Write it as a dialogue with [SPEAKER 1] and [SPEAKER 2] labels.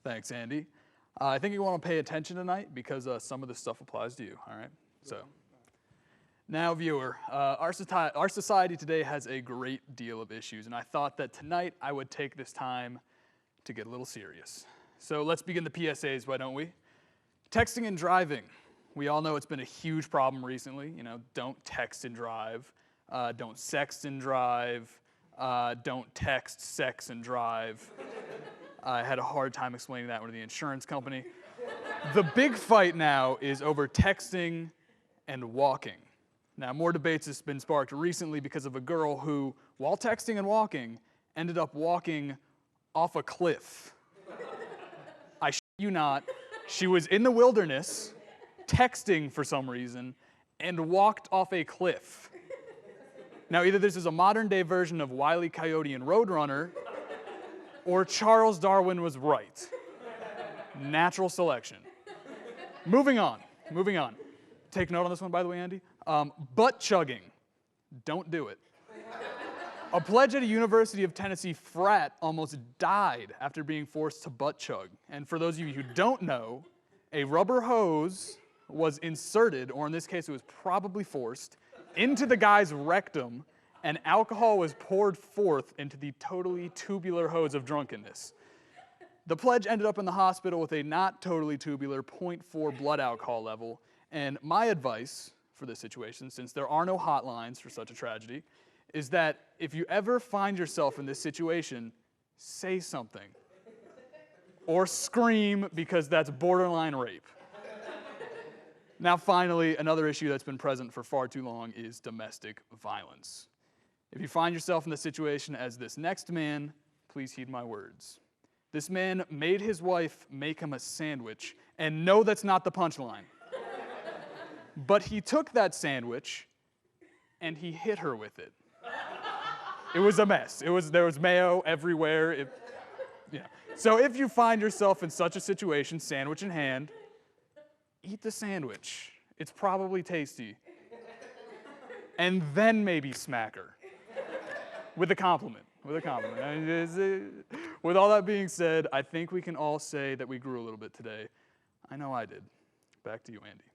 [SPEAKER 1] Thanks, Andy. I think you want to pay attention tonight because some of this stuff applies to you, all right? So, now viewer, our society today has a great deal of issues, and I thought that tonight I would take this time to get a little serious. So let's begin the PSAs, why don't we? Texting and driving. We all know it's been a huge problem recently. You know, don't text and drive, don't sext and drive, don't text, sex, and drive. I had a hard time explaining that one to the insurance company. The big fight now is over texting and walking. Now, more debates have been sparked recently because of a girl who, while texting and walking, ended up walking off a cliff. I shit you not, she was in the wilderness, texting for some reason, and walked off a cliff. Now, either this is a modern-day version of Wile E. Coyote and Roadrunner, or Charles Darwin was right. Natural selection. Moving on. Take note on this one, by the way, Andy. Butt chugging. Don't do it. A pledge at a University of Tennessee frat almost died after being forced to butt chug. And for those of you who don't know, a rubber hose was inserted, or in this case it was probably forced, into the guy's rectum, and alcohol was poured forth into the totally tubular hose of drunkenness. The pledge ended up in the hospital with a not totally tubular 0.4 blood alcohol level, and my advice for this situation, since there are no hotlines for such a tragedy, is that if you ever find yourself in this situation, say something. Or scream, because that's borderline rape. Now finally, another issue that's been present for far too long is domestic violence. If you find yourself in the situation as this next man, please heed my words. This man made his wife make him a sandwich, and no, that's not the punchline. But he took that sandwich and he hit her with it. It was a mess. There was mayo everywhere. So if you find yourself in such a situation, sandwich in hand, eat the sandwich. It's probably tasty. And then maybe smack her. With a compliment. With all that being said, I think we can all say that we grew a little bit today. I know I did. Back to you, Andy.